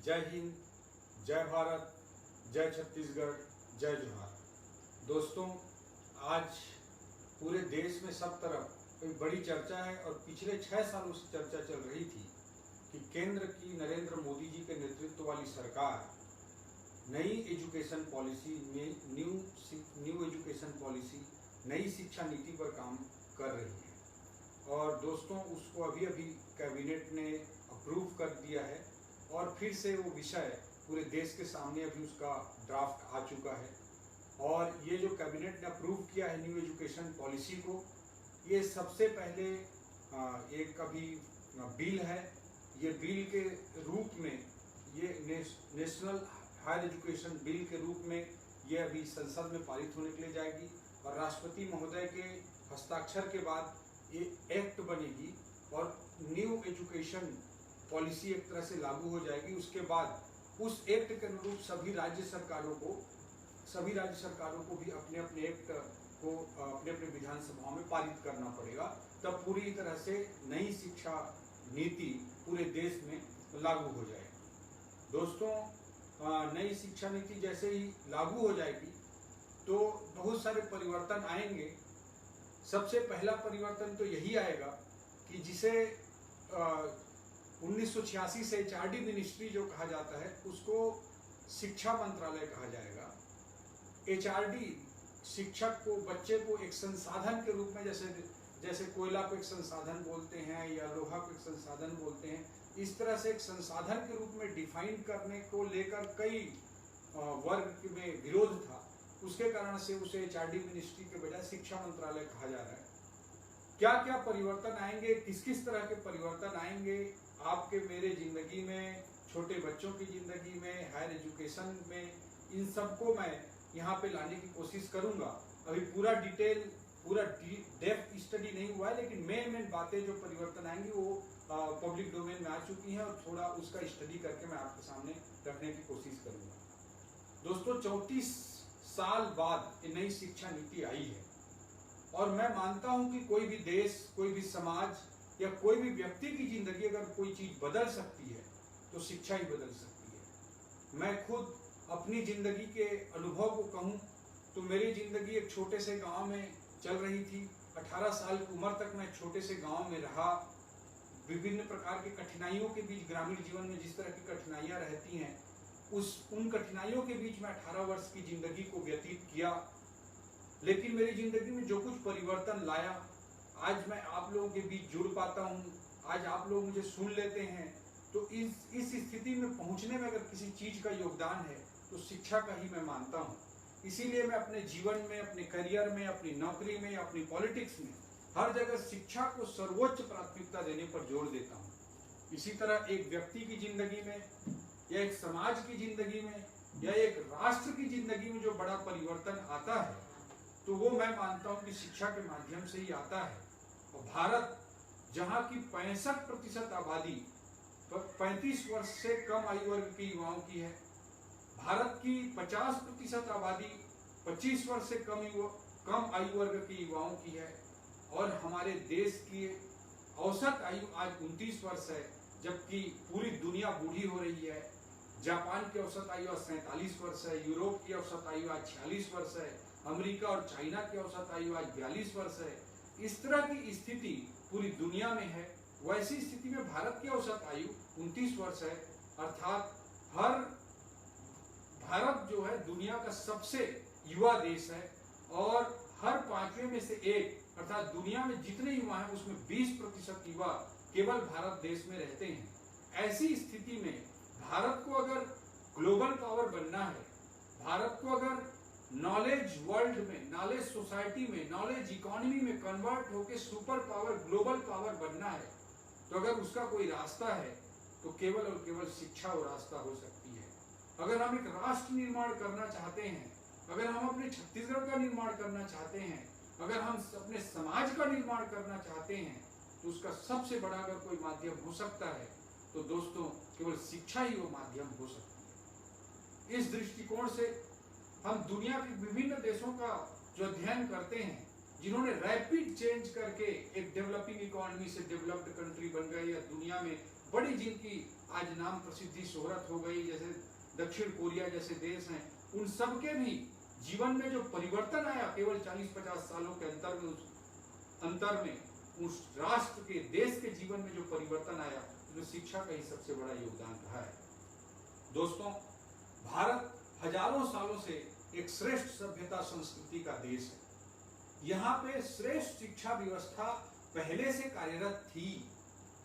जय हिंद, जय भारत, जय छत्तीसगढ़, जय जोहार। दोस्तों, आज पूरे देश में सब तरफ एक बड़ी चर्चा है और पिछले 6 सालों से चर्चा चल रही थी कि केंद्र की नरेंद्र मोदी जी के नेतृत्व वाली सरकार नई education policy new education policy, नई शिक्षा नीति पर काम कर रही है। और दोस्तों, उसको अभी कैबिनेट ने अप्रूव कर दिया है और फिर से वो विषय पूरे देश के सामने अभी उसका ड्राफ्ट आ चुका है। और ये जो कैबिनेट ने अप्रूव किया है न्यू एजुकेशन पॉलिसी को, ये सबसे पहले एक अभी बिल है। ये बिल के रूप में, ये नेशनल हायर एजुकेशन बिल के रूप में ये अभी संसद में पारित होने के लिए जाएगी और राष्ट्रपति महोदय के हस्ताक्षर के बाद ये एक्ट बनेगी और न्यू एजुकेशन पॉलिसी एक तरह से लागू हो जाएगी। उसके बाद उस एक्ट के अनुरूप सभी राज्य सरकारों को भी अपने अपने एक्ट को अपने अपने विधानसभाओं में पारित करना पड़ेगा। तब पूरी तरह से नई शिक्षा नीति पूरे देश में लागू हो जाएगी। दोस्तों, नई शिक्षा नीति जैसे ही लागू हो जाएगी तो बहुत सारे परिवर्तन आएंगे। सबसे पहला परिवर्तन तो यही आएगा कि जिसे 1986 से HRD मिनिस्ट्री जो कहा जाता है, उसको शिक्षा मंत्रालय कहा जाएगा। HRD शिक्षक को, बच्चे को एक संसाधन के रूप में, जैसे कोयला को एक संसाधन बोलते हैं या लोहा को एक संसाधन बोलते हैं, इस तरह से एक संसाधन के रूप में डिफाइन करने को लेकर कई वर्ग में विरोध था। उसके कारण से उसे HRD मिनिस्ट्री के बजाय शिक्षा मंत्रालय कहा जा रहा है। क्या क्या परिवर्तन आएंगे, किस किस तरह के परिवर्तन आएंगे आपके मेरे जिंदगी में, छोटे बच्चों की जिंदगी में, हायर एजुकेशन में, इन सबको मैं यहाँ पे लाने की कोशिश करूंगा। अभी पूरा डेप्थ स्टडी नहीं हुआ है, लेकिन मेन बातें जो परिवर्तन आएंगी वो पब्लिक डोमेन में आ चुकी हैं और थोड़ा उसका स्टडी करके मैं आपके सामने रखने की कोशिश करूंगा। दोस्तों, 34 साल बाद ये नई शिक्षा नीति आई है और मैं मानता हूं कि कोई भी देश, कोई भी समाज या कोई भी व्यक्ति की जिंदगी अगर कोई चीज बदल सकती है तो शिक्षा ही बदल सकती है। मैं खुद अपनी जिंदगी के अनुभव को कहूं तो मेरी जिंदगी एक छोटे से गांव में चल रही थी। 18 साल की उम्र तक मैं छोटे से गांव में रहा। विभिन्न प्रकार की कठिनाइयों के बीच, ग्रामीण जीवन में जिस तरह की कठिनाइयां रहती हैं, उन कठिनाइयों के बीच में 18 वर्ष की जिंदगी को व्यतीत किया। लेकिन मेरी जिंदगी में जो कुछ परिवर्तन लाया, आज मैं आप लोगों के बीच जुड़ पाता हूँ, आज आप लोग मुझे सुन लेते हैं। तो इस स्थिति में पहुंचने में अगर किसी चीज का योगदान है तो शिक्षा का ही मैं मानता हूँ। इसीलिए मैं अपने जीवन में, अपने करियर में, अपनी नौकरी में, अपनी पॉलिटिक्स में हर जगह शिक्षा को सर्वोच्च प्राथमिकता देने पर जोर देता हूँ। इसी तरह एक व्यक्ति की जिंदगी में या एक समाज की जिंदगी में या एक राष्ट्र की जिंदगी में जो बड़ा परिवर्तन आता है तो वो मैं मानता हूं कि शिक्षा के माध्यम से ही आता है। और भारत, जहां की 65% आबादी 35 वर्ष से कम आयु वर्ग के युवाओं की है, भारत की 50% आबादी 25 वर्ष से कम आयु वर्ग के युवाओं की है और हमारे देश की औसत आयु आज 29 वर्ष है, जबकि पूरी दुनिया बूढ़ी हो रही है। जापान की औसत आयु आज 47 वर्ष है, यूरोप की औसत आयु आज 46 वर्ष है, अमेरिका और चाइना की औसत आयु आज 42 वर्ष है। इस तरह की स्थिति पूरी दुनिया में है। वैसी स्थिति में भारत की औसत आयु 29 वर्ष है। अर्थात भारत जो है दुनिया का सबसे युवा देश है और हर 5वें में से एक, अर्थात दुनिया में जितने युवा हैं उसमें 20% युवा केवल भारत देश में रहते हैं। ऐसी स्थिति में भारत को अगर ग्लोबल पावर बनना है, भारत को अगर नॉलेज वर्ल्ड में, नॉलेज सोसाइटी में, नॉलेज इकोनॉमी में कन्वर्ट होकर सुपर पावर, ग्लोबल पावर बनना है, तो अगर उसका कोई रास्ता है तो केवल और केवल शिक्षा वो रास्ता हो सकती है। अगर हम एक राष्ट्र निर्माण करना चाहते हैं, अगर हम अपने छत्तीसगढ़ का निर्माण करना चाहते हैं, अगर हम अपने समाज का निर्माण करना चाहते हैं, तो उसका सबसे बड़ा अगर कोई माध्यम हो सकता है तो दोस्तों केवल शिक्षा ही वो माध्यम हो सकती है। इस दृष्टिकोण से हम दुनिया के विभिन्न देशों का जो अध्ययन करते हैं, जिन्होंने रैपिड चेंज करके एक डेवलपिंग इकोनॉमी से डेवलप्ड कंट्री बन गए या दुनिया में बड़ी जिनकी आज नाम प्रसिद्धि शोहरत हो गई, जैसे दक्षिण कोरिया जैसे देश हैं, उन सब के भी जीवन में जो परिवर्तन आया केवल 40-50 सालों के अंतर में उस राष्ट्र के, देश के जीवन में जो परिवर्तन आया, उसमें शिक्षा का ही सबसे बड़ा योगदान रहा है। दोस्तों, भारत हजारों सालों से एक श्रेष्ठ सभ्यता संस्कृति का देश है। यहाँ पे श्रेष्ठ शिक्षा व्यवस्था पहले से कार्यरत थी।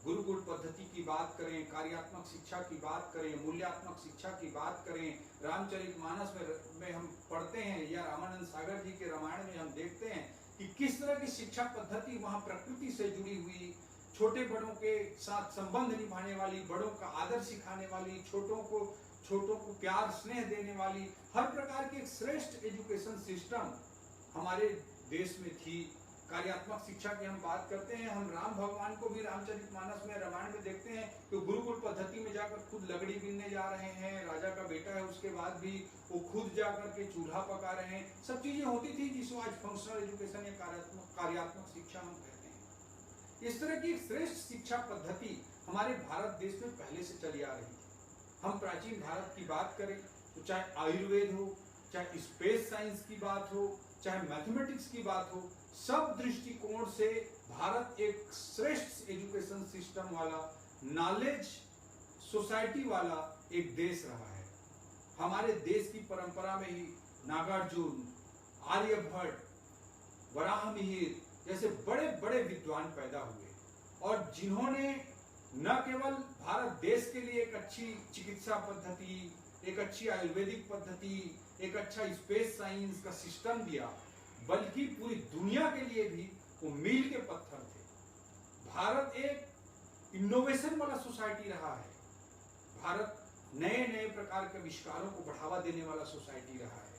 गुरुकुल पद्धति की बात करें, कार्यात्मक शिक्षा की बात करें, मूल्यात्मक शिक्षा की बात करें, रामचरितमानस में हम पढ़ते हैं या रामानंद सागर जी के रामायण में हम देखते हैं कि किस तरह की शिक्षा पद्धति वहाँ प्रकृति से जुड़ी हुई, छोटे बड़ों के साथ संबंध निभाने वाली, बड़ों का आदर सिखाने वाली, छोटों को प्यार स्नेह देने वाली, हर प्रकार की एक श्रेष्ठ एजुकेशन सिस्टम हमारे देश में थी। कार्यात्मक शिक्षा की हम बात करते हैं, हम राम भगवान को भी रामचरितमानस में, रामायण में देखते हैं कि गुरुकुल पद्धति में जाकर खुद लकड़ी बीनने जा रहे हैं, राजा का बेटा है उसके बाद भी वो खुद जाकर के चूल्हा पका रहे हैं। सब चीजें होती थी जिसको आज फंक्शनल एजुकेशन या कार्यात्मक शिक्षा हम कहते हैं। इस तरह की श्रेष्ठ शिक्षा पद्धति हमारे भारत देश में पहले से चली आ रही थी। हम प्राचीन भारत की बात करें तो चाहे आयुर्वेद हो, चाहे स्पेस साइंस की बात हो, चाहे मैथमेटिक्स की बात हो, सब दृष्टिकोण से भारत एक श्रेष्ठ एजुकेशन सिस्टम वाला, नॉलेज सोसाइटी वाला एक देश रहा है। हमारे देश की परंपरा में ही नागार्जुन, आर्यभट्ट, वराहमिहिर जैसे बड़े बड़े विद्वान पैदा हुए और जिन्होंने न केवल भारत देश के लिए एक अच्छी चिकित्सा पद्धति, एक अच्छी आयुर्वेदिक पद्धति, एक अच्छा स्पेस साइंस का सिस्टम दिया, बल्कि पूरी दुनिया के लिए भी वो मील के पत्थर थे। भारत एक इनोवेशन वाला सोसाइटी रहा है। भारत नए नए प्रकार के आविष्कारों को बढ़ावा देने वाला सोसाइटी रहा है।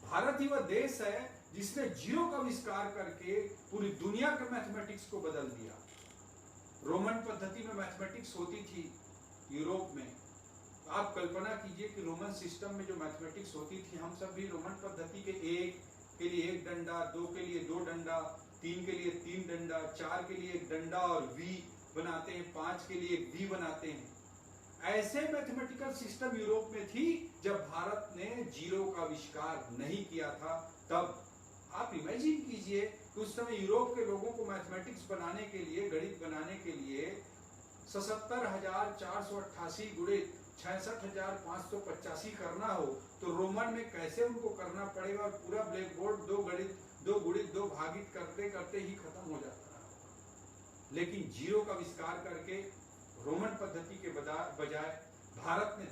भारत ही वह देश है जिसने जीरो का आविष्कार करके पूरी दुनिया के मैथमेटिक्स को बदल दिया। रोमन पद्धति में मैथमेटिक्स होती थी यूरोप में। आप कल्पना कीजिए कि रोमन सिस्टम में जो मैथमेटिक्स होती थी, हम सब भी रोमन पद्धति के 1 के लिए 1 डंडा, 2 के लिए 2 डंडा, 3 के लिए 3 डंडा, 4 के लिए 1 डंडा और वी बनाते हैं, 5 के लिए 1 वी बनाते हैं। ऐसे मैथमेटिकल सिस्टम यूरोप में थी जब भारत ने जीरो का आविष्कार नहीं किया था। तब आप इमेजिन कीजिए कि उस समय यूरोप के लोगों को मैथमेटिक्स बनाने के लिए, गणित बनाने के लिए 77,488 गुणित 66,585 करना हो तो रोमन में कैसे उनको करना पड़ेगा और पूरा ब्लैक बोर्ड 2 गुणित 2 भागित करते करते ही खत्म हो जाता है। लेकिन जीरो का आविष्कार करके रोमन पद्धति के बजाय भारत ने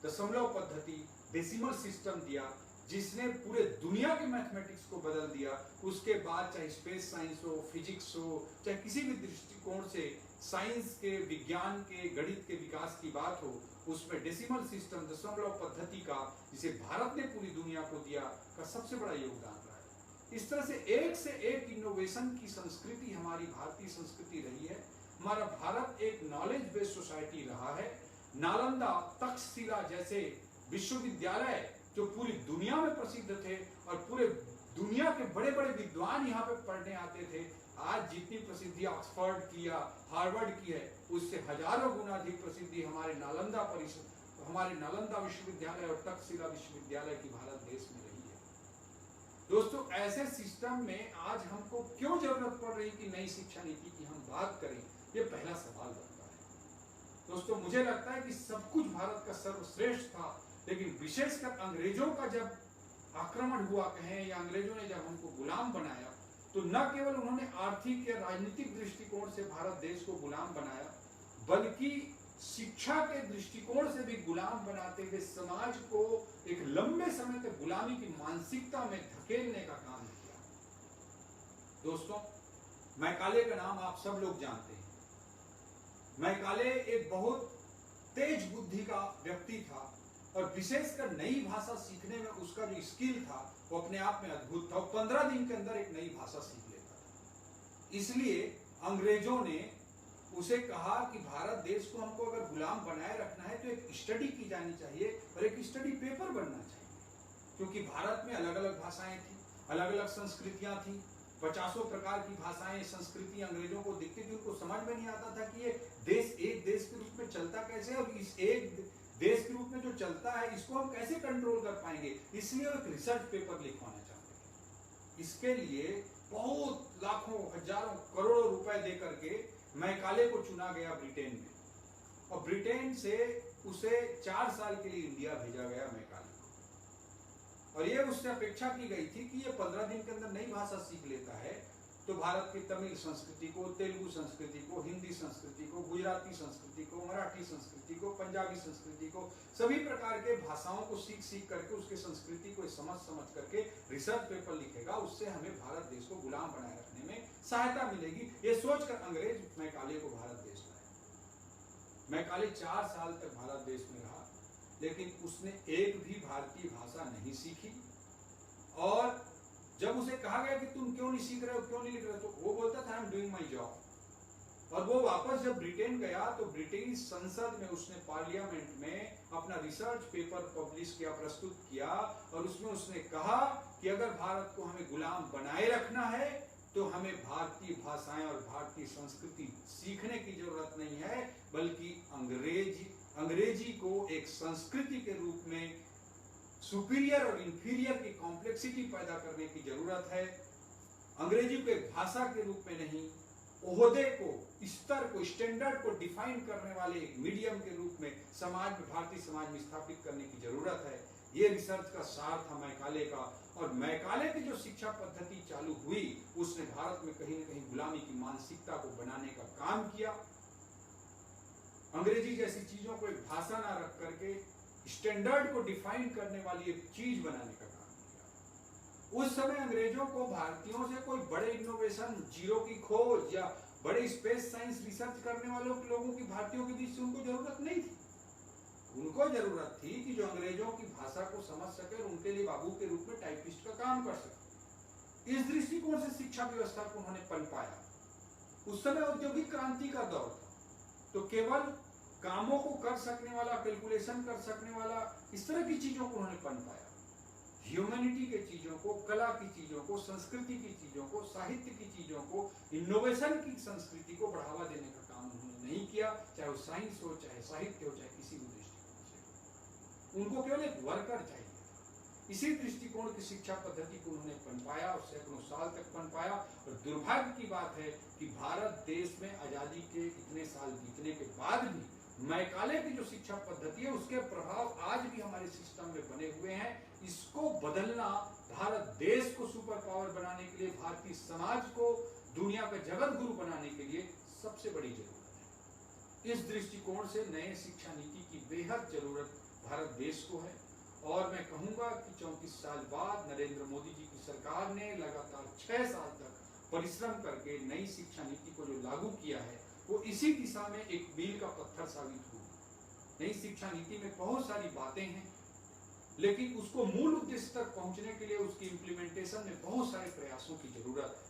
दशमलव पद्धति, डेसिमल सिस्टम दिया, जिसने पूरे दुनिया के मैथमेटिक्स को बदल दिया। उसके बाद चाहे स्पेस साइंस हो, फिजिक्स हो, चाहे किसी भी दृष्टिकोण से साइंस के, विज्ञान के, गणित के विकास की बात हो, उसमें डेसिमल सिस्टम, दशमलव पद्धति का, जिसे भारत ने पूरी दुनिया को दिया, का सबसे बड़ा योगदान रहा है। इस तरह से एक इनोवेशन की संस्कृति हमारी भारतीय संस्कृति रही है। हमारा भारत एक नॉलेज बेस्ड सोसाइटी रहा है। नालंदा, तक्षशिला जैसे विश्वविद्यालय जो पूरी दुनिया में प्रसिद्ध थे और पूरे दुनिया के बड़े बड़े विद्वान यहाँ पे पढ़ने आते थे, आज जितनी प्रसिद्धि ऑक्सफोर्ड की या हार्वर्ड की है, उससे हजारों गुना अधिक प्रसिद्धि हमारे नालंदा विश्वविद्यालय और तक्षशिला विश्वविद्यालय की भारत देश में रही है। दोस्तों, ऐसे सिस्टम में आज हमको क्यों जरूरत पड़ रही कि नई शिक्षा नीति की हम बात करें, ये पहला सवाल बनता है। दोस्तों, मुझे लगता है कि सब कुछ भारत का सर्वश्रेष्ठ था, लेकिन विशेषकर अंग्रेजों का जब आक्रमण हुआ कहें या अंग्रेजों ने जब हमको गुलाम बनाया, तो न केवल उन्होंने आर्थिक या राजनीतिक दृष्टिकोण से भारत देश को गुलाम बनाया, बल्कि शिक्षा के दृष्टिकोण से भी गुलाम बनाते हुए समाज को एक लंबे समय तक गुलामी की मानसिकता में धकेलने का काम किया। दोस्तों, मैकाले का नाम आप सब लोग जानते हैं। मैकाले एक बहुत तेज बुद्धि का व्यक्ति था और विशेषकर नई भाषा सीखने में उसका जो स्किल था वो अपने आप में अद्भुत था। 15 दिन के अंदर एक नई भाषा सीख लेता था। इसलिए अंग्रेजों ने उसे कहा कि भारत देश को हमको अगर गुलाम बनाए रखना है तो एक स्टडी की जानी चाहिए और एक स्टडी पेपर बनना चाहिए, क्योंकि भारत में अलग अलग भाषाएं थी, अलग अलग संस्कृतियां थी, 50 प्रकार की भाषाएं, संस्कृति अंग्रेजों को दिखती थी, उनको समझ में नहीं आता था कि ये देश एक देश के रूप में चलता कैसे, और इस एक देश के रूप में जो चलता है इसको हम कैसे कंट्रोल कर पाएंगे। इसलिए एक रिसर्च पेपर लिखवाना चाहते थे। इसके लिए बहुत लाखों हजारों करोड़ों रुपए दे करके मैकाले को चुना गया ब्रिटेन में, और ब्रिटेन से उसे 4 साल के लिए इंडिया भेजा गया मैकाले को। और ये उससे अपेक्षा की गई थी कि ये 15 दिन के अंदर नई भाषा सीख लेता है तो भारत की तमिल संस्कृति को, तेलुगु संस्कृति को, हिंदी संस्कृति को, गुजराती संस्कृति को, मराठी संस्कृति को, पंजाबी संस्कृति को, सभी प्रकार के भाषाओं को सीख सीख करके उसके संस्कृति को समझ करके रिसर्च पेपर लिखेगा। उससे हमें भारत देश को गुलाम बनाए रखने में सहायता मिलेगी। ये सोचकर अंग्रेज मैकाले को भारत देश लाए। मैकाले 4 साल तक भारत देश में रहा, लेकिन उसने एक भी भारतीय भाषा नहीं सीखी। और जब उसे कहा गया कि तुम क्यों नहीं सीख रहे हो, क्यों नहीं लिख रहे हो, तो वो बोलता था I am doing my job. और वो वापस जब ब्रिटेन गया तो ब्रिटिश संसद में उसने पार्लियामेंट में अपना रिसर्च पेपर पब्लिश किया, प्रस्तुत किया, और उसमें उसने कहा कि अगर भारत को हमें गुलाम बनाए रखना है तो हमें भारतीय भाषाएं और भारतीय संस्कृति सीखने की जरूरत नहीं है, बल्कि अंग्रेजी को एक संस्कृति के रूप में सुपीरियर और इंफीरियर की कॉम्प्लेक्सिटी पैदा करने की जरूरत है। अंग्रेजी को एक भाषा के रूप में नहीं, ओहदे को, स्तर को, स्टैंडर्ड को डिफाइन करने वाले एक मीडियम के रूप में समाज में, भारतीय समाज में स्थापित करने की जरूरत है। ये रिसर्च का सार था मैकाले का। और मैकाले की जो शिक्षा पद्धति चालू हुई उसने भारत में कहीं न कहीं गुलामी की मानसिकता को बनाने का काम किया। अंग्रेजी जैसी चीजों को एक भाषा ना रख करके स्टैंडर्ड को डिफाइन करने वाली एक चीज बनाने का काम किया। उस समय अंग्रेजों को भारतीयों से कोई बड़े इनोवेशन, जीरो की खोज या बड़े स्पेस साइंस रिसर्च करने वालों लोगों की भारतीयों के बीच से उनको जरूरत नहीं थी। उनको जरूरत थी कि जो अंग्रेजों की भाषा को समझ सके और उनके लिए बाबू के रूप में टाइपिस्ट का काम कर सके। इस दृष्टिकोण से शिक्षा व्यवस्था को उन्होंने पनपाया। उस समय औद्योगिक क्रांति का दौर था, तो केवल कामों को कर सकने वाला, कैलकुलेशन कर सकने वाला, इस तरह की चीजों को उन्होंने पनपाया। ह्यूमैनिटी के चीजों को, कला की चीजों को, संस्कृति की चीजों को, साहित्य की चीजों को, इनोवेशन की संस्कृति को बढ़ावा देने का काम उन्होंने नहीं किया, चाहे वो साइंस हो, चाहे साहित्य हो, चाहे किसी भी दृष्टिकोण से। उनको केवल एक वर्कर चाहिए। इसी दृष्टिकोण की शिक्षा पद्धति को उन्होंने पनपाया और सैकड़ों साल तक पनपाया। और दुर्भाग्य की बात है कि भारत देश में आजादी के इतने साल बीतने के बाद भी मैकाले की जो शिक्षा पद्धति है उसके प्रभाव आज भी हमारे सिस्टम में बने हुए हैं। इसको बदलना भारत देश को सुपर पावर बनाने के लिए, भारतीय समाज को दुनिया का जगत गुरु बनाने के लिए सबसे बड़ी जरूरत है। इस दृष्टिकोण से नए शिक्षा नीति की बेहद जरूरत भारत देश को है। और मैं कहूंगा कि 34 साल बाद नरेंद्र मोदी जी की सरकार ने लगातार 6 साल तक परिश्रम करके नई शिक्षा नीति को जो लागू किया है वो इसी दिशा में एक मील का पत्थर साबित हुई। नई शिक्षा नीति में बहुत सारी बातें हैं, लेकिन उसको मूल उद्देश्य तक पहुंचने के लिए उसकी इम्प्लीमेंटेशन में बहुत सारे प्रयासों की जरूरत है।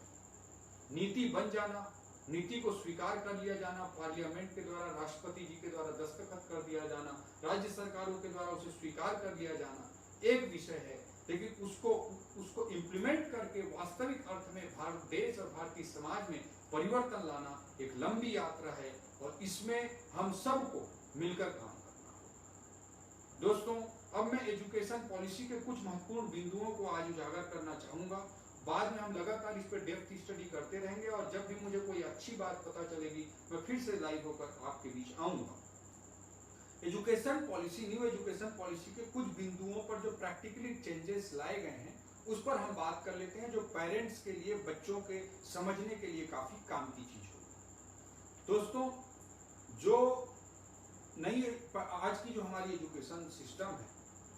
नीति बन जाना, नीति को स्वीकार कर लिया जाना, पार्लियामेंट के द्वारा, राष्ट्रपति जी के द्वारा दस्तखत कर दिया जाना, राज्य सरकारों के द्वारा उसे स्वीकार कर लिया जाना एक विषय है, लेकिन उसको इम्प्लीमेंट करके वास्तविक अर्थ में भारत देश और भारतीय समाज में परिवर्तन लाना एक लंबी यात्रा है और इसमें हम सबको मिलकर काम करना होगा। दोस्तों, अब मैं एजुकेशन पॉलिसी के कुछ महत्वपूर्ण बिंदुओं को आज उजागर करना चाहूंगा। बाद में हम लगातार इस पर डेप्थ स्टडी करते रहेंगे और जब भी मुझे कोई अच्छी बात पता चलेगी मैं फिर से लाइव होकर आपके बीच आऊंगा। Education policy, new education policy के कुछ बिंदुओं पर जो प्रैक्टिकली चेंजेस लाए गए हैं उस पर हम बात कर लेते हैं, जो पेरेंट्स के लिए, बच्चों के समझने के लिए काफी काम की चीज होगी। दोस्तों, जो नई आज की जो हमारी एजुकेशन सिस्टम है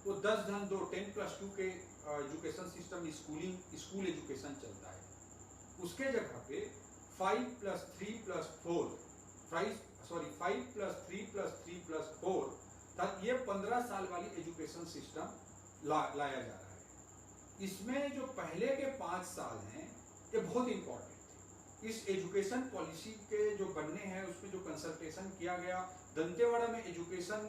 वो 10-2 10+2 के एजुकेशन सिस्टम, स्कूल एजुकेशन चलता है। उसके जगह पे 5+3+4 तक ये 15 साल वाली एजुकेशन सिस्टम लाया जा रहा है। इसमें जो पहले के 5 साल हैं ये बहुत इंपॉर्टेंट है। इस एजुकेशन पॉलिसी के जो बनने हैं उसमें जो कंसल्टेशन किया गया, दंतेवाड़ा में एजुकेशन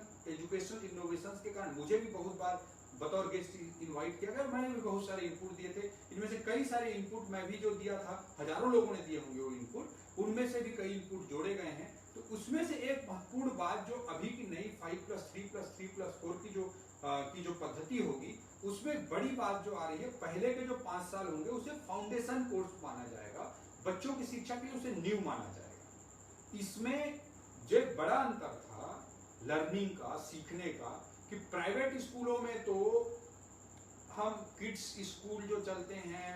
इनोवेशंस के कारण मुझे भी बहुत बार बतौर गेस्ट इनवाइट किया गया, मैंने भी बहुत सारे इनपुट दिए थे। इनमें से कई सारे इनपुट मैं भी जो दिया था, हजारों लोगों ने दिए होंगे वो इनपुट, उनमें से भी कई इनपुट जोड़े गए हैं। तो उसमें से एक महत्वपूर्ण बात जो अभी की नई 5+3+3+4 की जो पद्धति होगी, उसमें बड़ी बात जो आ रही है, पहले के जो 5 साल होंगे उसे फाउंडेशन कोर्स माना जाएगा, बच्चों की शिक्षा के लिए उसे नींव माना जाएगा। इसमें जो बड़ा अंतर था लर्निंग का, सीखने का, कि प्राइवेट स्कूलों में तो हम किड्स स्कूल जो चलते हैं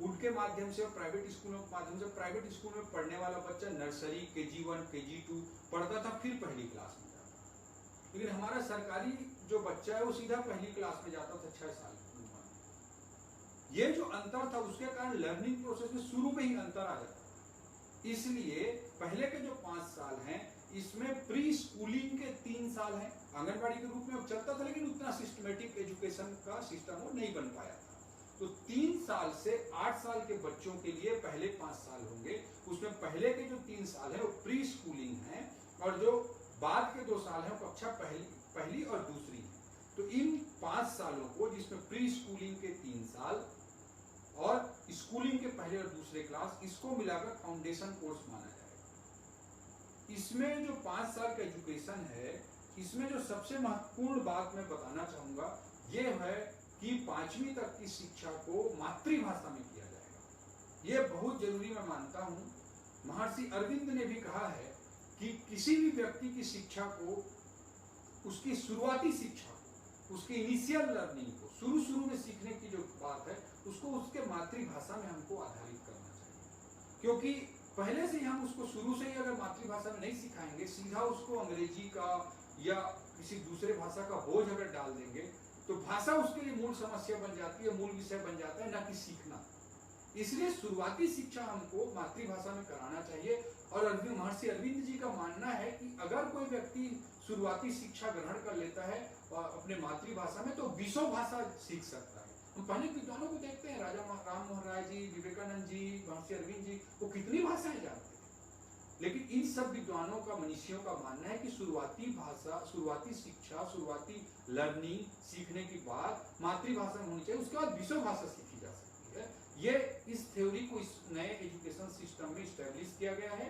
उनके माध्यम से, और प्राइवेट स्कूलों के माध्यम से, प्राइवेट स्कूल में पढ़ने वाला बच्चा नर्सरी, KG1, KG2 पढ़ता था, फिर पहली क्लास में जाता था। लेकिन हमारा सरकारी जो बच्चा है वो सीधा पहली क्लास में जाता था 6 साल की उम्र में। ये जो अंतर था उसके कारण लर्निंग प्रोसेस में शुरू में ही अंतर आ जाता था। इसलिए पहले के जो 5 साल हैं इसमें प्री स्कूलिंग के 3 साल हैं, आंगनबाड़ी के रूप में अब चलता था, लेकिन उतना सिस्टमेटिक एजुकेशन का सिस्टम वो नहीं बन पाया था। तो 3 साल से 8 साल के बच्चों के लिए पहले 5 साल होंगे, उसमें पहले के जो 3 साल है वो प्री स्कूलिंग है, और जो बाद के 2 साल है वो कक्षा पहली और दूसरी है। तो इन 5 सालों को, जिसमें प्री स्कूलिंग के 3 साल और स्कूलिंग के पहले और दूसरे क्लास, इसको मिलाकर फाउंडेशन कोर्स माना जाएगा। इसमें जो 5 साल का एजुकेशन है, इसमें जो सबसे महत्वपूर्ण बात मैं बताना चाहूंगा ये है कि 5वीं तक की शिक्षा को मातृभाषा में किया जाएगा। ये बहुत जरूरी मैं मानता हूं। महर्षि अरविंद ने भी कहा है कि किसी भी व्यक्ति की शिक्षा को, उसकी शुरुआती शिक्षा, उसकी इनिशियल लर्निंग को, शुरू में सीखने की जो बात है उसको उसके मातृभाषा में हमको आधारित करना चाहिए। क्योंकि पहले से ही हम उसको शुरू से ही अगर मातृभाषा में नहीं सिखाएंगे, सीधा उसको अंग्रेजी का या किसी दूसरे भाषा का बोझ अगर डाल देंगे, तो भाषा उसके लिए मूल समस्या बन जाती है, मूल विषय बन जाता है, ना कि सीखना। इसलिए शुरुआती शिक्षा हमको मातृभाषा में कराना चाहिए। और महर्षि अरविंद जी का मानना है कि अगर कोई व्यक्ति शुरुआती शिक्षा ग्रहण कर लेता है अपने मातृभाषा में, तो 20 भाषा सीख सकता है। हम पहले विद्वानों को देखते हैं, राजा राम मोहन राय जी, विवेकानंद जी, महर्षि अरविंद जी, वो कितनी भाषाएं जानते थे। लेकिन इन सब विद्वानों का, मनीषियों का मानना है कि शुरुआती भाषा, शुरुआती शिक्षा, शुरुआती लर्निंग सीखने की बात मातृभाषा में होनी चाहिए, उसके बाद 20 भाषा सीखी जा सकती है। ये इस थ्योरी को इस नए एजुकेशन सिस्टम में स्टैब्लिश किया गया है।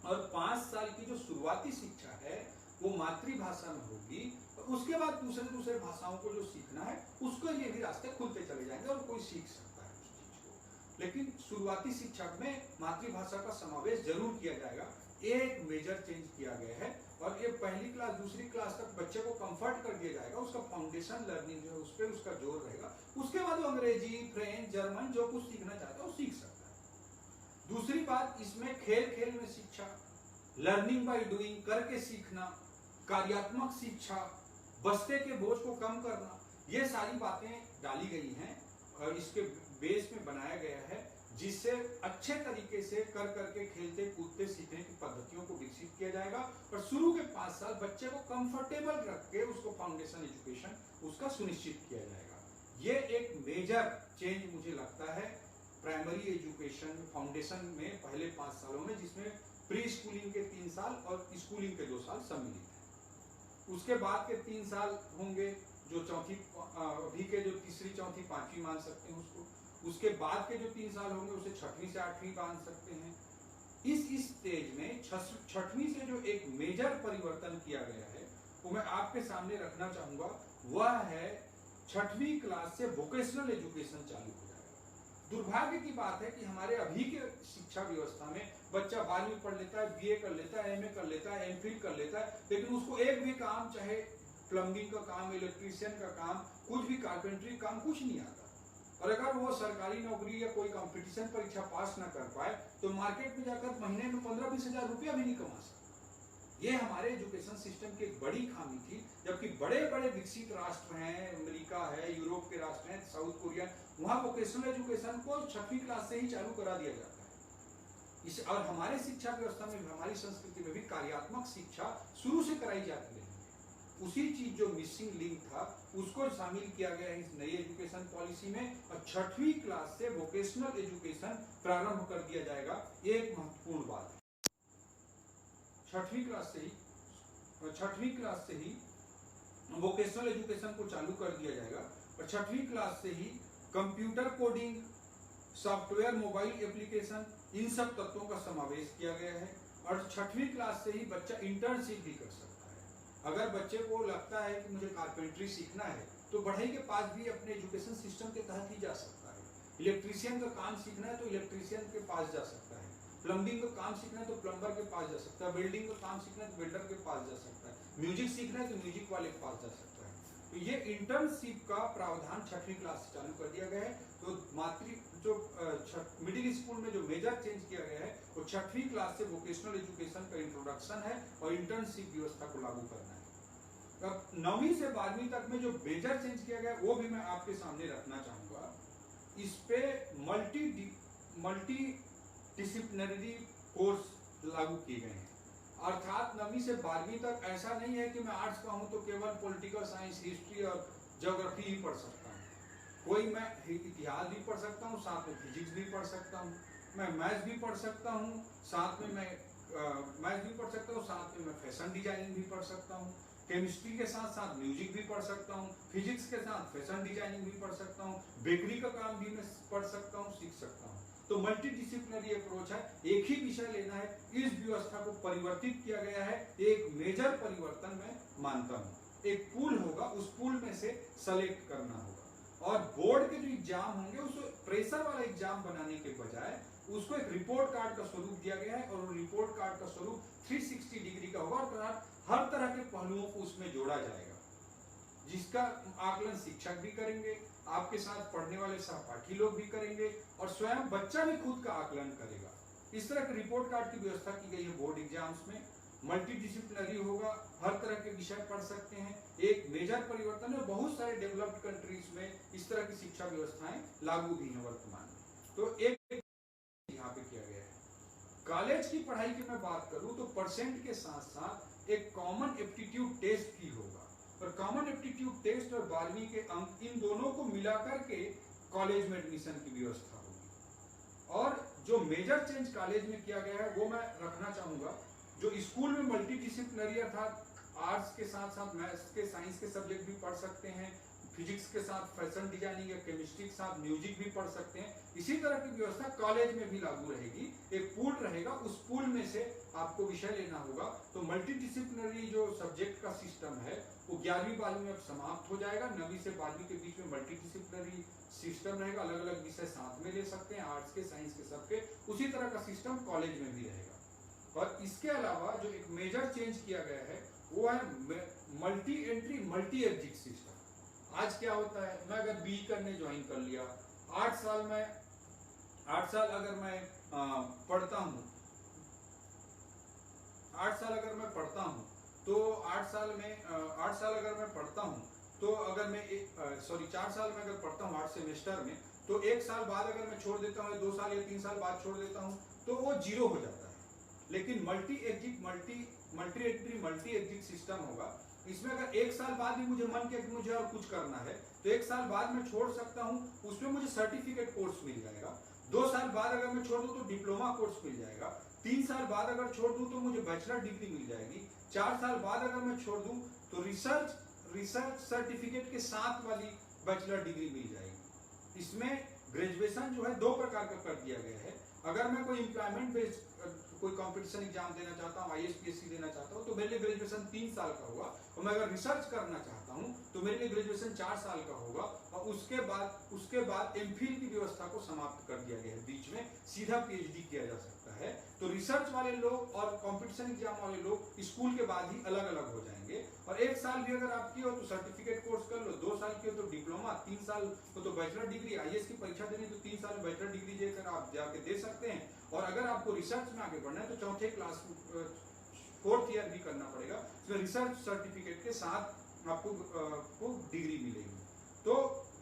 और 5 साल की जो शुरुआती शिक्षा है वो मातृभाषा में होगी, और उसके बाद दूसरे भाषाओं को जो सीखना है उसके लिए भी रास्ते खुलते चले जाएंगे और कोई सीख सकता है उस चीज को। लेकिन शुरुआती शिक्षा में मातृभाषा का समावेश जरूर किया जाएगा। एक मेजर चेंज किया गया है, और ये पहली क्लास, दूसरी क्लास तक बच्चे को कंफर्ट कर दिया जाएगा, उसका फाउंडेशन लर्निंग जो है उस पर उसका जोर रहेगा। उसके बाद वो अंग्रेजी, फ्रेंच, जर्मन जो कुछ सीखना चाहता है वो सीख सकता है। दूसरी बात, इसमें खेल में शिक्षा, लर्निंग बाय डूइंग, करके सीखना, कार्यात्मक शिक्षा, बस्ते के बोझ को कम करना, ये सारी बातें डाली गई हैं और इसके बेस में बनाया गया है, जिससे अच्छे तरीके से कर करके खेलते कूदते सीखने की पद्धतियों को विकसित किया जाएगा। और शुरू के 5 साल बच्चे को कंफर्टेबल रख के उसको फाउंडेशन एजुकेशन उसका सुनिश्चित किया जाएगा। ये एक मेजर चेंज मुझे लगता है प्राइमरी एजुकेशन फाउंडेशन में पहले 5 सालों में, जिसमें प्री स्कूलिंग के 3 साल और स्कूलिंग के 2 साल सम्मिलित है। उसके बाद के 3 साल होंगे जो चौथी, अभी के जो तीसरी, चौथी, पांचवी मान सकते हैं उसको। उसके बाद के जो 3 साल होंगे उसे 6वीं से 8वीं मान सकते हैं। इस स्टेज में 6वीं से जो एक मेजर परिवर्तन किया गया है वो मैं आपके सामने रखना चाहूंगा, वह है 6वीं क्लास से वोकेशनल एजुकेशन चालू हो जाएगा। दुर्भाग्य की बात है कि हमारे अभी के शिक्षा व्यवस्था में बच्चा 12वीं पढ़ लेता है, BA कर लेता है, MA कर लेता है, MPhil कर लेता है, लेकिन उसको एक भी काम, चाहे प्लम्बिंग का काम, इलेक्ट्रीशियन का काम, कुछ भी कारपेंटरी काम, कुछ नहीं आता। और अगर वो सरकारी नौकरी या कोई कंपटीशन परीक्षा पास ना कर पाए तो मार्केट में जाकर महीने में 15-20 हजार रुपया भी नहीं कमा सकता। ये हमारे एजुकेशन सिस्टम की एक बड़ी खामी थी। जबकि बड़े बड़े विकसित राष्ट्र हैं, अमेरिका है, यूरोप के राष्ट्र हैं, साउथ कोरिया, वहां वोकेशनल एजुकेशन को 6वीं क्लास से ही चालू करा दिया जाता है। और हमारे शिक्षा व्यवस्था में, हमारी संस्कृति में भी कार्यात्मक शिक्षा शुरू से कराई जाती है। उसी चीज जो मिसिंग लिंक था उसको शामिल किया गया है इस नई एजुकेशन पॉलिसी में, और 6वीं क्लास से वोकेशनल एजुकेशन प्रारंभ कर दिया जाएगा। एक महत्वपूर्ण बात है, 6वीं क्लास से ही वोकेशनल एजुकेशन को चालू कर दिया जाएगा। और 6वीं क्लास से ही computer coding, software, mobile application, इन सब तत्वों का समावेश किया गया है। और 6वीं क्लास से ही बच्चा इंटर्नशिप भी कर सकता है। अगर बच्चे को लगता है कि मुझे कारपेंट्री सीखना है तो बढ़ई के पास भी अपने एजुकेशन सिस्टम के तहत ही जा सकता है। इलेक्ट्रीशियन का काम सीखना है तो इलेक्ट्रीशियन के पास जा सकता है। प्लम्बिंग का काम सीखना है तो प्लम्बर के पास जा सकता है। बिल्डिंग का काम सीखना है तो बिल्डर के पास जा सकता है। म्यूजिक सीखना है तो म्यूजिक वाले के पास जा सकता है। तो ये इंटर्नशिप का प्रावधान 6वीं क्लास से चालू कर दिया गया है। तो मिडिल स्कूल में जो मेजर चेंज किया गया है वो 6वीं क्लास से वोकेशनल एजुकेशन का इंट्रोडक्शन है और इंटर्नशिप व्यवस्था को लागू करना है। अब 9वीं से 12वीं तक में जो मेजर चेंज किया गया है वो भी मैं आपके सामने रखना चाहूंगा। इस पे मल्टी डिसिप्लिनरी कोर्स लागू किए गए हैं। अर्थात 9वीं से 12वीं तक ऐसा नहीं है कि मैं आर्ट्स का हूं तो केवल पॉलिटिकल साइंस, हिस्ट्री और ज्योग्राफी ही पढ़ सकता हूं। कोई मैं इतिहास भी पढ़ सकता हूं, साथ में फिजिक्स भी पढ़ सकता हूं, मैं मैथ्स भी पढ़ सकता हूं, साथ में मैं फैशन डिजाइनिंग भी पढ़ सकता हूं, केमिस्ट्री के साथ साथ म्यूजिक भी पढ़ सकता हूं, फिजिक्स के साथ फैशन डिजाइनिंग भी पढ़ सकता हूं, बेकरी का काम भी मैं पढ़ सकता हूं, सीख सकता हूं। तो मल्टी डिसिप्लिनरी अप्रोच है। एक ही विषय लेना है। इस व्यवस्था को परिवर्तित किया गया है। एक मेजर परिवर्तन मैं मानता हूं। एक पूल होगा, उस पूल में से सेलेक्ट करना होगा और बोर्ड के जो एग्जाम होंगे उसको प्रेशर वाला एग्जाम बनाने के बजाय उसको एक रिपोर्ट कार्ड का स्वरूप दिया गया है और रिपोर्ट कार्ड का स्वरूप 360 डिग्री का होगा और हर तरह के पहलुओं को उसमें जोड़ा जाएगा, जिसका आकलन शिक्षक भी करेंगे, आपके साथ पढ़ने वाले सहपाठी लोग भी करेंगे और स्वयं बच्चा भी खुद का आकलन करेगा। इस तरह के रिपोर्ट कार्ड की व्यवस्था की गई है बोर्ड एग्जाम्स में। मल्टी डिसिप्लिनरी होगा, हर तरह के विषय पढ़ सकते हैं। एक मेजर परिवर्तन है। बहुत सारे डेवलप्ड कंट्रीज में इस तरह की शिक्षा व्यवस्थाएं लागू भी हैं वर्तमान में। तो एक यहाँ पे किया गया है। कॉलेज की पढ़ाई की मैं बात करूं तो परसेंट के साथ साथ एक कॉमन एप्टीट्यूड टेस्ट भी होगा और कॉमन एप्टीट्यूड टेस्ट और 12वीं के अंक इन दोनों को मिलाकर के कॉलेज में एडमिशन की व्यवस्था होगी। और जो मेजर चेंज कॉलेज में किया गया है वो मैं रखना चाहूंगा। जो स्कूल में मल्टी डिसिप्लिनरी अर्थात आर्ट्स के साथ साथ मैथ्स के, साइंस के सब्जेक्ट भी पढ़ सकते हैं, फिजिक्स के साथ फैशन डिजाइनिंग या केमिस्ट्री के साथ म्यूजिक भी पढ़ सकते हैं, इसी तरह की व्यवस्था कॉलेज में भी लागू रहेगी। एक पूल रहेगा, उस पूल में से आपको विषय लेना होगा। तो मल्टी डिसिप्लिनरी जो सब्जेक्ट का सिस्टम है वो 11वीं 12वीं में अब समाप्त हो जाएगा। 9वीं से 12वीं के बीच में मल्टी डिसिप्लिनरी सिस्टम रहेगा। अलग अलग विषय साथ में ले सकते हैं, आर्ट्स के, साइंस के, सबके। उसी तरह का सिस्टम कॉलेज में भी रहेगा। और इसके अलावा जो एक मेजर चेंज किया गया है वो है multi entry multi exit system. आज क्या होता है, मैं अगर बी करने ज्वाइन कर लिया, 8 साल अगर मैं पढ़ता हूँ, 8 साल अगर मैं पढ़ता हूँ तो 8 साल अगर मैं पढ़ता हूँ तो अगर मैं 4 साल में अगर पढ़ता हूँ 8 सेमेस्टर में, तो 1 साल बाद अगर मैं छोड़ देता हूँ, 2 साल या 3 साल बाद छोड़ देता हूँ तो वो 0 हो जाता है। लेकिन multi entry multi exit system होगा। इसमें अगर 1 साल बाद भी मुझे मन किया कि मुझे और कुछ करना है तो 1 साल बाद मैं छोड़ सकता हूं, उसमें मुझे सर्टिफिकेट कोर्स मिल जाएगा। 2 साल बाद अगर मैं छोड़ दूं तो डिप्लोमा कोर्स मिल जाएगा। 3 साल बाद अगर छोड़ दूं तो मुझे बैचलर डिग्री मिल जाएगी। 4 साल बाद अगर मैं छोड़ दूं तो रिसर्च सर्टिफिकेट के साथ वाली बैचलर डिग्री मिल जाएगी। इसमें ग्रेजुएशन जो है 2 प्रकार का कर दिया गया है। अगर मैं कोई एम्प्लॉयमेंट बेस्ड कोई कंपटीशन एग्जाम देना चाहता हूँ, IAS PSC देना चाहता हूँ, तो मेरे लिए ग्रेजुएशन 3 साल का होगा। और मैं अगर रिसर्च करना चाहता हूँ तो मेरे लिए ग्रेजुएशन 4 साल का होगा। और उसके बाद एमफिल की व्यवस्था को समाप्त कर दिया गया है। बीच में सीधा PhD किया जा सकता है। तो रिसर्च वाले लोग और कंपटीशन एग्जाम वाले लोग स्कूल के बाद ही अलग अलग हो जाएंगे। और 1 साल भी अगर आप किए हो तो सर्टिफिकेट कोर्स कर लो, 2 साल किए तो डिप्लोमा, 3 साल को तो बैचलर डिग्री, IAS की परीक्षा देनी तो 3 साल में बैचलर डिग्री देकर आप जाके दे सकते हैं। और अगर आपको रिसर्च में आगे बढ़ना है तो 4थे क्लास 4th ईयर भी करना पड़ेगा। इसमें रिसर्च सर्टिफिकेट के साथ आपको डिग्री मिलेगी। तो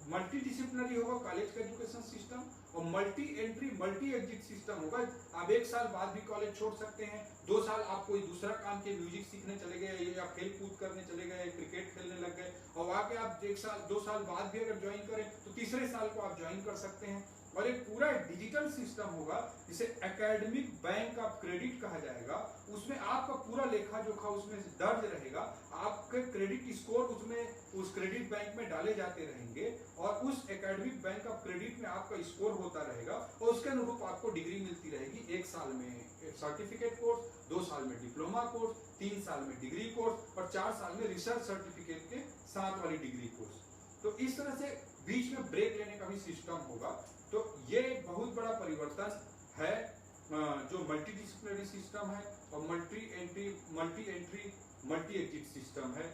मल्टी डिसिप्लिनरी होगा कॉलेज का एजुकेशन सिस्टम और multi entry multi exit system होगा। आप 1 साल बाद भी कॉलेज छोड़ सकते हैं। 2 साल आप कोई दूसरा काम के, म्यूजिक सीखने चले गए या खेल कूद करने चले गए, क्रिकेट खेलने लग गए, और आके आप 2 साल बाद भी अगर ज्वाइन करें तो तीसरे साल को आप ज्वाइन कर सकते हैं। और एक पूरा डिजिटल सिस्टम होगा जिसे एकेडमिक बैंक ऑफ क्रेडिट कहा जाएगा। उसमें आपका पूरा लेखा जोखा उसमें दर्ज रहेगा। आपके आपके क्रेडिट स्कोर उसमें उस क्रेडिट बैंक में डाले जाते रहेंगे और उस एकेडमिक बैंक ऑफ क्रेडिट में आपका स्कोर होता रहेगा और उसके अनुरूप आपको डिग्री मिलती रहेगी। 1 साल में एक सर्टिफिकेट कोर्स, 2 साल में डिप्लोमा कोर्स, 3 साल में डिग्री कोर्स और 4 साल में रिसर्च सर्टिफिकेट के साथ वाली डिग्री कोर्स। तो इस तरह से बीच में ब्रेक लेने का भी सिस्टम होगा। तो ये एक बहुत बड़ा परिवर्तन है जो मल्टी डिसिप्लिनरी सिस्टम है और multi entry multi exit system है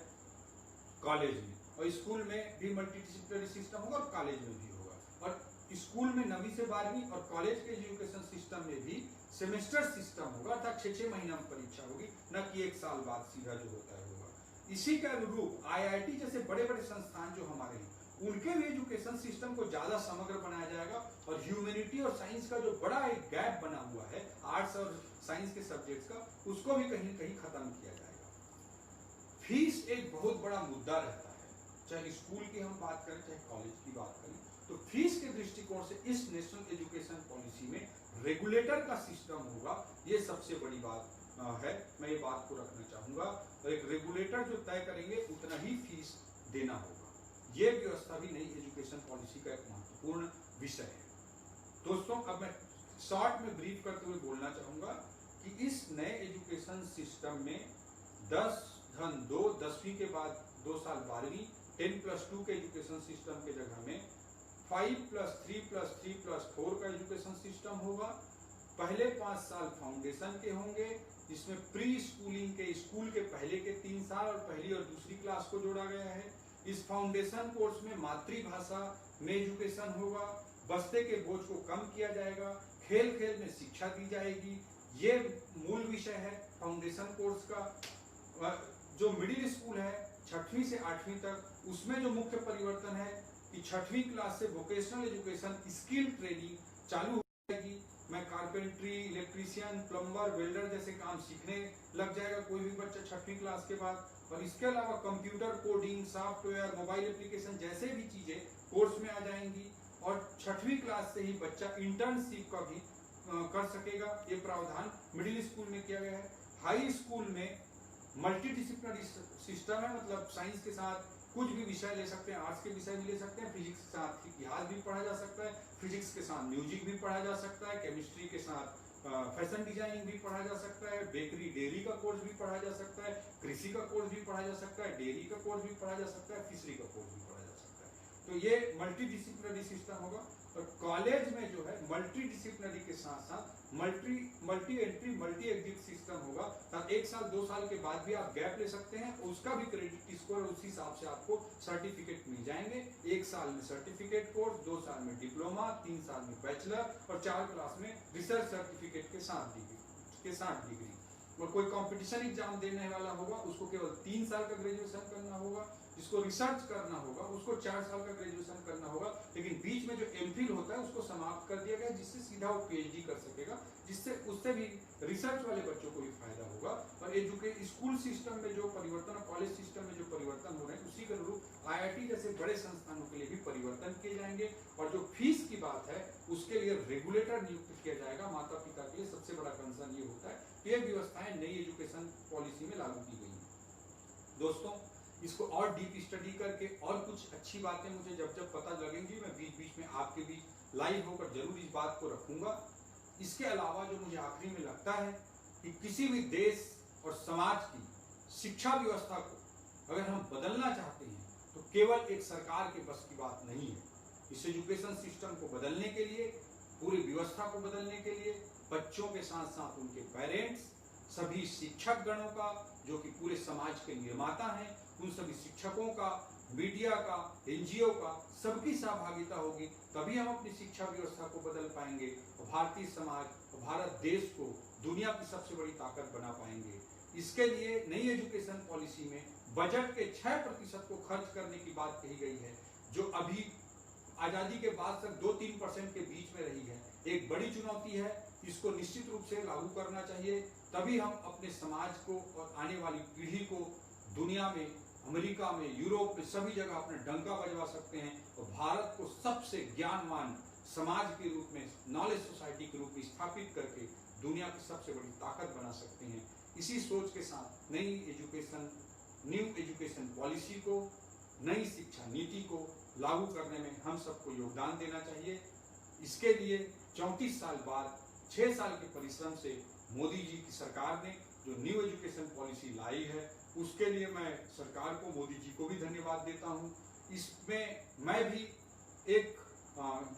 कॉलेज में, और स्कूल में भी मल्टी डिसिप्लिनरी सिस्टम होगा और कॉलेज में भी होगा। और स्कूल में 9वीं से 12वीं और कॉलेज के एजुकेशन सिस्टम में भी सेमेस्टर सिस्टम होगा, अर्थात 6-6 महीना में परीक्षा होगी, न कि 1 साल बाद सीधा जो होता है होगा। इसी के अनुरूप IIT जैसे बड़े बड़े संस्थान जो हमारे हैं उनके भी एजुकेशन सिस्टम को ज्यादा समग्र बनाया जाएगा और ह्यूमैनिटी और साइंस का जो बड़ा एक गैप बना हुआ है आर्ट्स और साइंस के सब्जेक्ट्स का, उसको भी कहीं कहीं खत्म किया जाएगा। फीस एक बहुत बड़ा मुद्दा रहता है, चाहे स्कूल की हम बात करें चाहे कॉलेज की बात करें। तो फीस के दृष्टिकोण से इस नेशनल एजुकेशन पॉलिसी में रेगुलेटर का सिस्टम होगा, ये सबसे बड़ी बात है। मैं ये बात को रखना चाहूंगा और एक रेगुलेटर जो तय करेंगे उतना ही फीस देना होगा। ये व्यवस्था भी नई एजुकेशन पॉलिसी का एक महत्वपूर्ण विषय है। दोस्तों, अब मैं शॉर्ट में ब्रीफ करते हुए बोलना चाहूंगा कि इस नए एजुकेशन सिस्टम में 10-2 के बाद 2 साल 12वीं, 10+2 के एजुकेशन सिस्टम के जगह में 5+3+3+4 का एजुकेशन सिस्टम होगा। पहले 5 साल फाउंडेशन के होंगे, जिसमें प्री स्कूलिंग के स्कूल के पहले के 3 साल और पहली और दूसरी क्लास को जोड़ा गया है। इस फाउंडेशन कोर्स में मातृभाषा में एजुकेशन होगा, बस्ते के बोझ को कम किया जाएगा, खेल खेल में शिक्षा दी जाएगी। ये मूल विषय है फाउंडेशन कोर्स का। जो मिडिल स्कूल है 6वीं से 8वीं तक, उसमें जो मुख्य परिवर्तन है कि 6वीं क्लास से वोकेशनल एजुकेशन स्किल ट्रेनिंग चालू हो जाएगी। मैं कारपेंट्री, इलेक्ट्रीशियन, प्लम्बर, वेल्डर जैसे काम सीखने लग जाएगा कोई भी बच्चा 6वीं क्लास के बाद। और इसके अलावा computer coding, software, mobile application जैसे भी चीजें कोर्स में आ जाएंगी। और 6वीं क्लास से ही बच्चा इंटर्नशिप का भी कर सकेगा, ये प्रावधान मिडिल स्कूल में किया गया है। हाई स्कूल में मल्टी डिसिप्लिनरी सिस्टम है, मतलब साइंस के साथ कुछ भी विषय ले सकते हैं, आर्ट्स के विषय भी ले सकते हैं, फिजिक्स के साथ इतिहास भी पढ़ा जा सकता है, फिजिक्स के साथ म्यूजिक भी पढ़ा जा सकता है, केमिस्ट्री के साथ फैशन डिजाइनिंग भी पढ़ा जा सकता है, बेकरी डेयरी का कोर्स भी पढ़ा जा सकता है, कृषि का कोर्स भी पढ़ा जा सकता है, डेयरी का कोर्स भी पढ़ा जा सकता है, फिशरी का कोर्स भी पढ़ा जा सकता है। तो ये मल्टी डिसिप्लिनरी सिस्टम होगा। और कॉलेज में जो है मल्टी डिसिप्लिनरी के साथ साथ multi entry multi exit system होगा। ताकि 1 साल 2 साल के बाद भी आप गैप ले सकते हैं, उसका भी क्रेडिट स्कोर उस हिसाब से आपको सर्टिफिकेट मिल जाएंगे। 1 साल में सर्टिफिकेट कोर्स, 2 साल में डिप्लोमा, 3 साल में बैचलर और 4 क्लास में रिसर्च सर्टिफिकेट के साथ डिग्री। और कोई कंपटीशन एग्जाम देने वाला होगा उसको केवल 3 साल का ग्रेजुएशन करना होगा, जिसको रिसर्च करना होगा उसको 4 साल का ग्रेजुएशन करना होगा। लेकिन बीच में जो एमफिल होता है उसको समाप्त कर दिया गया, जिससे सीधा वो PhD कर सकेगा, जिससे उससे भी रिसर्च वाले बच्चों को भी फायदा होगा। और स्कूल सिस्टम में जो परिवर्तन और कॉलेज सिस्टम में जो परिवर्तन हो रहे हैं उसी के अनुरूप IIT जैसे बड़े संस्थानों के लिए भी परिवर्तन किए जाएंगे। और जो फीस की बात है उसके लिए रेगुलेटर नियुक्त किया जाएगा। माता पिता के लिए सबसे बड़ा कंसर्न ये होता है कि ये व्यवस्थाएं नई एजुकेशन पॉलिसी में लागू की गई है। दोस्तों, इसको और डीप स्टडी करके और कुछ अच्छी बातें मुझे जब जब पता लगेंगी मैं बीच बीच में आपके बीच लाइव होकर जरूर इस बात को रखूंगा। इसके अलावा जो मुझे आखिरी में लगता है कि किसी भी देश और समाज की शिक्षा व्यवस्था को अगर हम बदलना चाहते हैं तो केवल एक सरकार के बस की बात नहीं है। इस एजुकेशन सिस्टम को बदलने के लिए, पूरी व्यवस्था को बदलने के लिए बच्चों के साथ साथ उनके पेरेंट्स, सभी शिक्षक गणों का जो कि पूरे समाज के निर्माता हैं, उन सभी शिक्षकों का, मीडिया का, NGO का, सबकी सहभागिता होगी, तभी हम अपनी शिक्षा व्यवस्था को बदल पाएंगे और भारतीय समाज और भारत देश को दुनिया की सबसे बड़ी ताकत बना पाएंगे। इसके लिए नई एजुकेशन पॉलिसी में बजट के 6% को खर्च करने की बात कही गई है, जो अभी आजादी के बाद तक 2-3% के बीच में रही है। एक बड़ी चुनौती है, इसको निश्चित रूप से लागू करना चाहिए, तभी हम अपने समाज को और आने वाली पीढ़ी को दुनिया में, अमेरिका में, यूरोप में सभी जगह अपने डंका बजवा सकते हैं और भारत को सबसे ज्ञानवान समाज के रूप में, नॉलेज सोसाइटी के रूप में स्थापित करके दुनिया की सबसे बड़ी ताकत बना सकते हैं। इसी सोच के साथ नई एजुकेशन न्यू एजुकेशन पॉलिसी को, नई शिक्षा नीति को लागू करने में हम सबको योगदान देना चाहिए। इसके लिए 34 साल बाद 6 साल के परिश्रम से मोदी जी की सरकार ने जो न्यू एजुकेशन पॉलिसी लाई है, उसके लिए मैं सरकार को, मोदी जी को भी धन्यवाद देता हूँ। इसमें मैं भी एक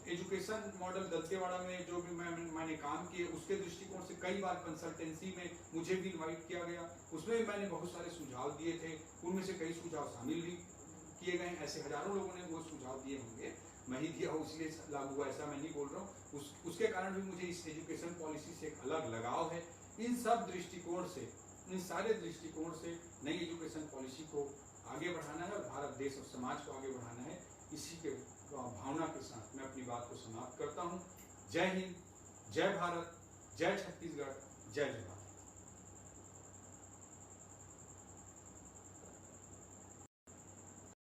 एजुकेशन मॉडल दंतेवाड़ा में जो भी मैंने काम किए, उसके दृष्टिकोण से कई बार कंसल्टेंसी में मुझे भी इन्वाइट किया गया, उसमें भी मैंने बहुत सारे सुझाव दिए थे। उनमें से कई सुझाव शामिल भी किए गए, ऐसे हजारों लोगों ने वो सुझाव दिए होंगे, मैं ही दिया हूँ इसलिए लागू हुआ, ऐसा मैं नहीं बोल रहा हूँ। उसके कारण भी मुझे इस एजुकेशन पॉलिसी से एक अलग लगाव है। इन सब दृष्टिकोण से, इन सारे दृष्टिकोण से नई एजुकेशन पॉलिसी को आगे बढ़ाना है और भारत देश और समाज को आगे बढ़ाना है। इसी के भावना के साथ मैं अपनी बात को समाप्त करता हूँ। जय हिंद, जय भारत, जय छत्तीसगढ़, जय जवाहर।